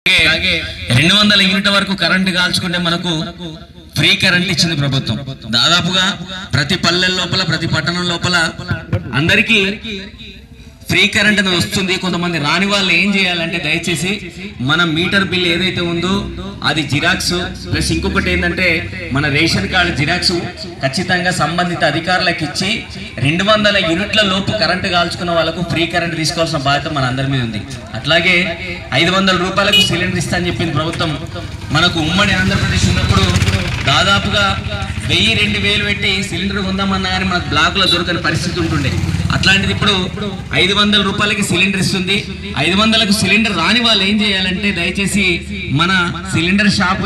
200 యూనిట్ల వరకు కరెంటు కాల్చుకుంటే మనకు ఫ్రీ కరెంట్ ఇచ్చింది ప్రభుత్వం. దాదాపుగా ప్రతి పల్లెల లోపల ప్రతి పట్టణం లోపల అందరికీ ఫ్రీ కరెంట్ అనేది వస్తుంది. కొంతమంది రాని వాళ్ళు ఏం చేయాలంటే దయచేసి మన మీటర్ బిల్ ఏదైతే ఉందో అది జిరాక్స్ ప్లస్ ఇంకొకటి ఏంటంటే మన రేషన్ కార్డు జిరాక్స్ ఖచ్చితంగా సంబంధిత అధికారులకు ఇచ్చి 200 యూనిట్ల లోపు కరెంటు కాల్చుకున్న వాళ్ళకు ఫ్రీ కరెంట్ తీసుకోవాల్సిన బాధ్యత మన అందరి మీద ఉంది. అట్లాగే 500 రూపాయలకు సిలిండర్ ఇస్తా అని చెప్పింది ప్రభుత్వం. మనకు ఉమ్మడి ఆంధ్రప్రదేశ్ ఉన్నప్పుడు దాదాపుగా 1000-2000 పెట్టి సిలిండర్ కొందామన్నా కానీ మనకు బ్లాకులో దొరకని పరిస్థితి ఉంటుండే. అట్లాంటిది ఇప్పుడు 500 రూపాయలకి సిలిండర్ ఇస్తుంది. 500లకు సిలిండర్ రాని వాళ్ళు ఏం చేయాలంటే దయచేసి మన సిలిండర్ షాప్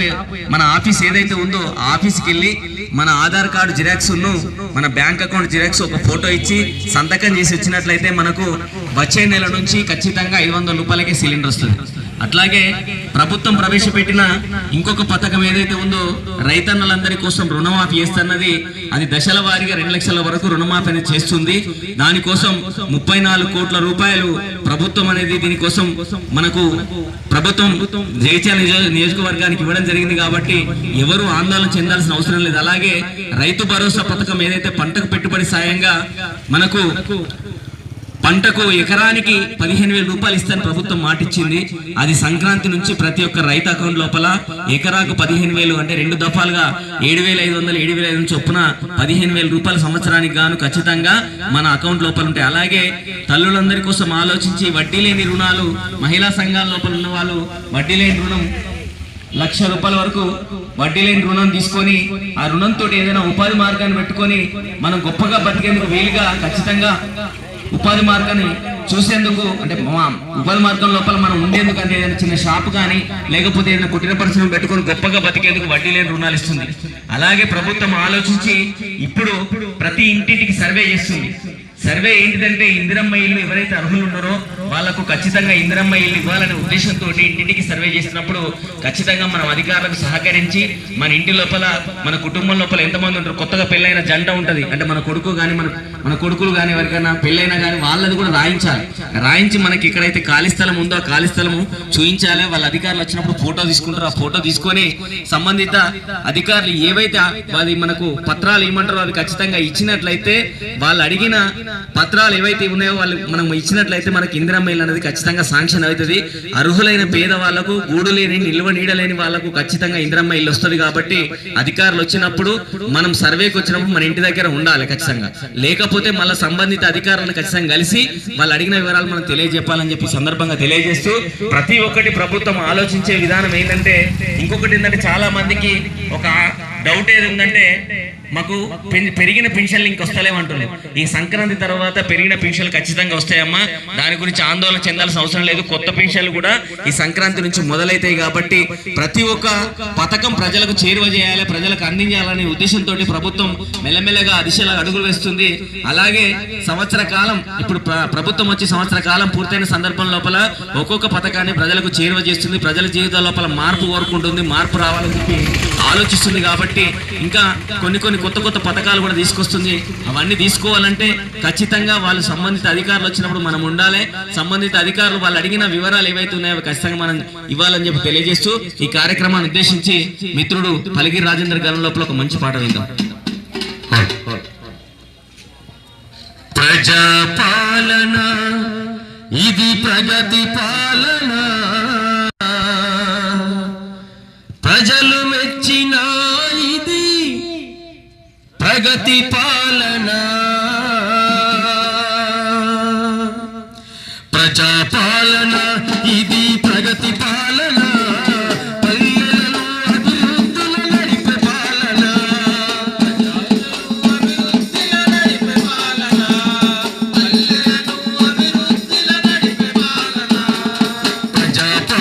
మన ఆఫీస్ ఏదైతే ఉందో ఆఫీస్కి వెళ్ళి మన ఆధార్ కార్డు జిరాక్స్ మన బ్యాంక్ అకౌంట్ జిరాక్స్ ఒక ఫోటో ఇచ్చి సంతకం చేసి వచ్చినట్లయితే మనకు వచ్చే నెల నుంచి ఖచ్చితంగా 500 రూపాయలకే సిలిండర్ వస్తుంది. అట్లాగే ప్రభుత్వం ప్రవేశపెట్టిన ఇంకొక పథకం ఏదైతే ఉందో రైతన్నలందరి కోసం రుణమాఫీ చేస్తున్నది. అది దశల వారీగా 2 లక్షల వరకు రుణమాఫీ అనేది చేస్తుంది. దానికోసం 34 కోట్ల రూపాయలు ప్రభుత్వం అనేది దీనికోసం మనకు ప్రభుత్వం జగిత్యాల నియోజకవర్గానికి ఇవ్వడం జరిగింది. కాబట్టి ఎవరు ఆందోళన చెందాల్సిన అవసరం లేదు. అలాగే రైతు భరోసా పథకం ఏదైతే పంటకు పెట్టుబడి సాయంగా మనకు పంటకు ఎకరానికి 15,000 రూపాయలు ఇస్తాను ప్రభుత్వం మాటిచ్చింది. అది సంక్రాంతి నుంచి ప్రతి ఒక్క రైతు అకౌంట్ లోపల ఎకరాకు 15,000 అంటే 2 దఫాలుగా 7,500 7,500 చొప్పున 15,000 రూపాయల సంవత్సరానికి గాను ఖచ్చితంగా మన అకౌంట్ లోపల ఉంటాయి. అలాగే తల్లులందరి కోసం ఆలోచించి వడ్డీ లేని రుణాలు మహిళా సంఘాల లోపల ఉన్న వాళ్ళు వడ్డీ లేని రుణం 1,00,000 రూపాయల వరకు వడ్డీ లేని రుణం తీసుకొని ఆ రుణంతో ఏదైనా ఉపాధి మార్గాన్ని పెట్టుకొని మనం గొప్పగా బతికేందుకు వీలుగా ఖచ్చితంగా ఉపాధి మార్గాన్ని చూసేందుకు అంటే ఉపాధి మార్గం లోపల మనం ఉండేందుకు అంటే ఏదైనా చిన్న షాప్ కానీ లేకపోతే ఏదైనా కుటీర పరిశ్రమ పెట్టుకొని గొప్పగా బతికేందుకు వడ్డీ లేని రుణాలు ఇస్తుంది. అలాగే ప్రభుత్వం ఆలోచించి ఇప్పుడు ప్రతి ఇంటింటికి సర్వే చేస్తుంది. సర్వే ఏంటిదంటే ఇందిరమ్మ ఇల్లు ఎవరైతే అర్హులు ఉన్నారో వాళ్ళకు ఖచ్చితంగా ఇందిరమ్మ ఇల్లు ఇవ్వాలనే ఉద్దేశంతో ఇంటింటికి సర్వే చేసినప్పుడు ఖచ్చితంగా మనం అధికారులకు సహకరించి మన ఇంటి లోపల మన కుటుంబం లోపల ఎంతమంది ఉంటారు, కొత్తగా పెళ్ళైన జంట ఉంటుంది అంటే మన కొడుకు కానీ మన కొడుకులు కానీ ఎవరికైనా పెళ్ళైనా కానీ వాళ్ళది కూడా రాయించాలి. రాయించి మనకి ఎక్కడైతే ఖాళీ స్థలం ఉందో ఆ ఖాళీ స్థలము చూపించాలి. వాళ్ళ అధికారులు వచ్చినప్పుడు ఫోటో తీసుకుంటారు. ఆ ఫోటో తీసుకొని సంబంధిత అధికారులు ఏవైతే అది మనకు పత్రాలు ఏమంటారో అది ఖచ్చితంగా ఇచ్చినట్లయితే వాళ్ళు అడిగిన పత్రాలు ఏవైతే ఉన్నాయో వాళ్ళు మనం ఇచ్చినట్లయితే మనకి ఇందిరమ్మ ఇల్లు అనేది ఖచ్చితంగా శాంక్షన్ అవుతుంది. అర్హులైన పేద వాళ్లకు గూడు లేని నిల్వ నీడలేని వాళ్లకు ఖచ్చితంగా ఇందిరమ్మ ఇల్లు వస్తుంది. కాబట్టి అధికారులు వచ్చినప్పుడు మనం సర్వేకి వచ్చినప్పుడు మన ఇంటి దగ్గర ఉండాలి ఖచ్చితంగా. లేకపోతే మళ్ళీ సంబంధిత అధికారులను ఖచ్చితంగా కలిసి వాళ్ళు అడిగిన వివరాలు మనం తెలియజెప్పాలని చెప్పి సందర్భంగా తెలియజేస్తూ ప్రతి ఒక్కటి ప్రభుత్వం ఆలోచించే విధానం ఏంటంటే ఇంకొకటి ఏంటంటే చాలా మందికి ఒక డౌట్ ఏది ఉందంటే మాకు పెరిగిన పెన్షన్లు ఇంకొస్తలేమంటున్నాయి. ఈ సంక్రాంతి తర్వాత పెరిగిన పెన్షన్లు ఖచ్చితంగా వస్తాయమ్మా, దాని గురించి ఆందోళన చెందాల్సిన అవసరం లేదు. కొత్త పెన్షన్లు కూడా ఈ సంక్రాంతి నుంచి మొదలైతాయి. కాబట్టి ప్రతి ఒక్క పథకం ప్రజలకు చేరువ చేయాలి, ప్రజలకు అందించాలనే ఉద్దేశంతో ప్రభుత్వం మెల్లమెల్లగా దిశలో అడుగులు వేస్తుంది. అలాగే సంవత్సర కాలం ఇప్పుడు ప్రభుత్వం వచ్చి సంవత్సర కాలం పూర్తయిన సందర్భం లోపల ఒక్కొక్క పథకాన్ని ప్రజలకు చేరువ చేస్తుంది. ప్రజల జీవితాల లోపల మార్పు కోరుకుంటుంది, మార్పు రావాలని చెప్పి ఆలోచిస్తుంది. కాబట్టి ఇంకా కొన్ని కొత్త పథకాలు కూడా తీసుకొస్తుంది. అవన్నీ తీసుకోవాలంటే ఖచ్చితంగా వాళ్ళు సంబంధిత అధికారులు వచ్చినప్పుడు మనం ఉండాలి. సంబంధిత అధికారులు వాళ్ళు అడిగిన వివరాలు ఏవైతే ఉన్నాయో ఖచ్చితంగా మనం ఇవ్వాలని చెప్పి తెలియజేస్తూ ఈ కార్యక్రమాన్ని ఉద్దేశించి మిత్రుడు పలిగిరి రాజేందర్ గారి లోపల ఒక మంచి పాట విందాం. ప్రజాపాలన ఇది ప్రగతి పాలన, ప్రజలు మెచ్చిన ఇది ప్రగతి పాలన, ప్రజాపాలన ఇది ప్రగతి పాలన, పల్లెలను అభివృద్ధిల నడిపే పాలన, ప్రజాపాలన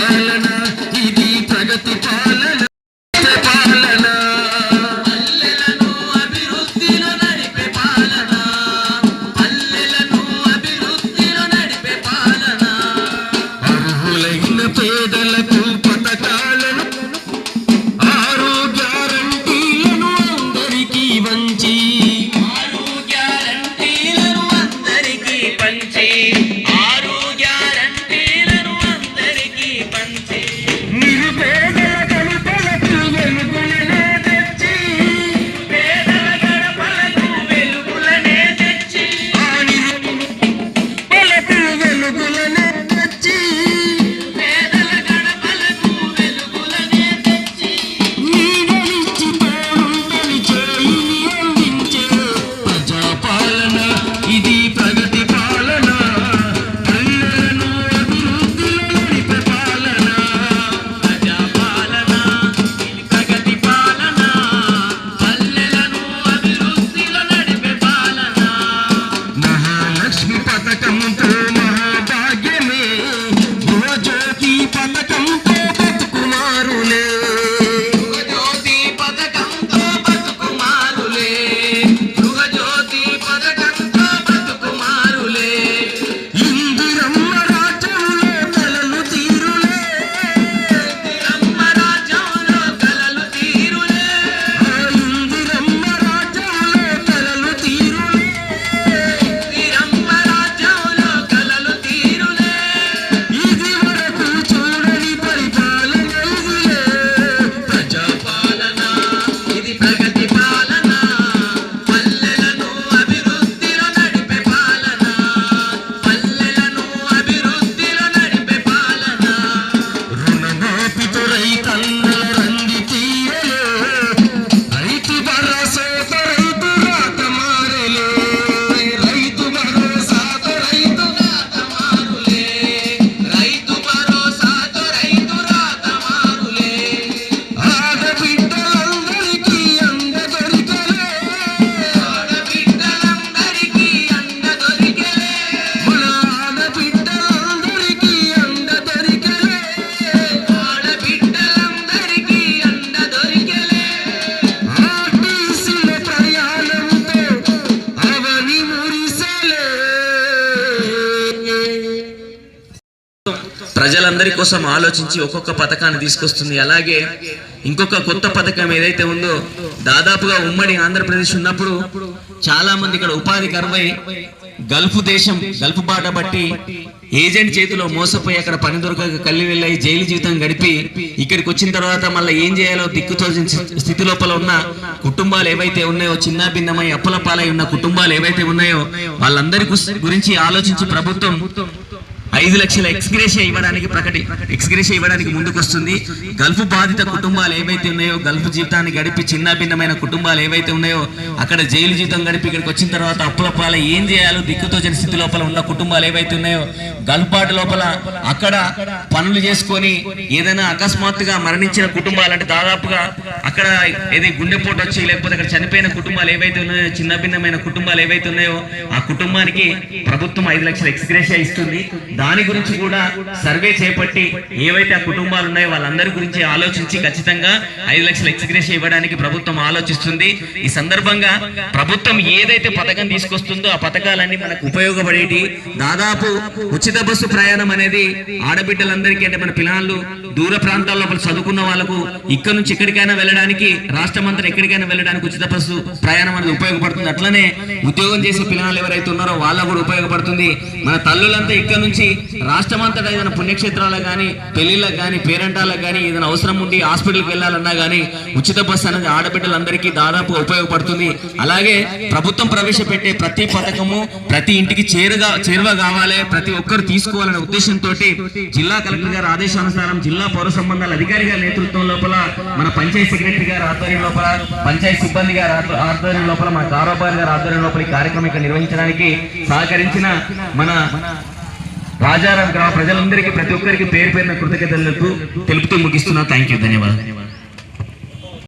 ప్రజలందరి కోసం ఆలోచించి ఒక్కొక్క పథకాన్ని తీసుకొస్తుంది. అలాగే ఇంకొక కొత్త పథకం ఏదైతే ఉందో, దాదాపుగా ఉమ్మడి ఆంధ్రప్రదేశ్ ఉన్నప్పుడు చాలా మంది ఇక్కడ ఉపాధి కరువై గల్ఫ్ బాట బట్టి ఏజెంట్ చేతిలో మోసపోయి అక్కడ పని దొరకక కల్లి వెళ్ళి జైలు జీవితం గడిపి ఇక్కడికి వచ్చిన తర్వాత మళ్ళీ ఏం చేయాలో దిక్కుతోచిన స్థితి లోపల ఉన్న కుటుంబాలు ఏవైతే ఉన్నాయో, చిన్న భిన్నమై అప్పుల పాలై ఉన్న కుటుంబాలు ఏవైతే ఉన్నాయో వాళ్ళందరి గురించి ఆలోచించి ప్రభుత్వం 5 లక్షల ఎక్స్గ్రేషియా ఇవ్వడానికి ముందుకొస్తుంది. గల్ఫ్ బాధిత కుటుంబాలు ఏవైతే ఉన్నాయో, గల్ఫ్ జీవితాన్ని గడిపి చిన్న భిన్నమైన కుటుంబాలు ఏవైతే ఉన్నాయో అక్కడ జైలు జీవితం గడిపి ఇక్కడికి వచ్చిన తర్వాత అప్పుల పాల ఏం చేయాలో దిక్కుతోచని స్థితి లోపల ఉన్న కుటుంబాలు ఏవైతే ఉన్నాయో, గల్ఫ్ బాట లోపల అక్కడ పనులు చేసుకొని ఏదైనా అకస్మాత్తుగా మరణించిన కుటుంబాలు, అంటే దాదాపుగా అక్కడ ఏది గుండెపోటు వచ్చి లేకపోతే అక్కడ చనిపోయిన కుటుంబాలు ఏవైతే ఉన్నాయో, చిన్న భిన్నమైన కుటుంబాలు ఏవైతే ఉన్నాయో ఆ కుటుంబానికి ప్రభుత్వం 5 లక్షల ఎక్స్గ్రేషియా ఇస్తుంది. దాని గురించి కూడా సర్వే చేపట్టి ఏవైతే ఆ కుటుంబాలు ఉన్నాయో వాళ్ళందరి గురించి ఆలోచించి ఖచ్చితంగా 5 లక్షల ఎక్స్గ్రేషియా ఇవ్వడానికి ప్రభుత్వం ఆలోచిస్తుంది. ఈ సందర్భంగా ప్రభుత్వం ఏదైతే పథకం తీసుకొస్తుందో ఆ పథకాలన్నీ మనకు ఉపయోగపడేటి. దాదాపు ఉచిత బస్సు ప్రయాణం అనేది ఆడబిడ్డలందరికీ, అంటే మన పిల్లలు దూర ప్రాంతాల్లో చదువుకున్న వాళ్ళకు ఇక్కడ నుంచి ఎక్కడికైనా వెళ్ళడానికి, రాష్ట్రమంతా ఎక్కడికైనా వెళ్ళడానికి ఉచిత బస్సు ప్రయాణం అనేది ఉపయోగపడుతుంది. అట్లనే ఉద్యోగం చేసే పిల్లలు ఎవరైతే ఉన్నారో వాళ్ళకు కూడా ఉపయోగపడుతుంది. మన తల్లులంతా ఇక్కడ నుంచి రాష్ట్రమంతటా ఏదైనా పుణ్యక్షేత్రాలకు కానీ, పెళ్లిళ్ళకు కానీ, పేరెంటాలకు కానీ ఏదైనా అవసరం ఉండి హాస్పిటల్కి వెళ్ళాలన్నా కానీ ఉచిత బస్సు అనేది ఆడబిడ్డలందరికీ దాదాపు ఉపయోగపడుతుంది. అలాగే ప్రభుత్వం ప్రవేశపెట్టే ప్రతి పథకము ప్రతి ఇంటికి చేరువ కావాలి, ప్రతి ఒక్కరు తీసుకోవాలనే ఉద్దేశంతో జిల్లా కలెక్టర్ గారి ఆదేశానుసారం జిల్లా పౌర సంబంధాల అధికారి గారి నేతృత్వం లోపల, మన పంచాయతీ సెక్రటరీ గారి ఆధ్వర్యం లోపల, పంచాయతీ సిబ్బంది గారి ఆధ్వర్యం లోపల, మన కారోబార్ గారి ఆధ్వర్యం లోపల ఈ కార్యక్రమం ఇక్కడ నిర్వహించడానికి సహకరించిన మన రాజారాం గ్రామ ప్రజలందరికీ ప్రతి ఒక్కరికి పేరు పేరున కృతజ్ఞతలు తెలుపుతూ ముగిస్తున్నా. థ్యాంక్ యూ, ధన్యవాదాలు.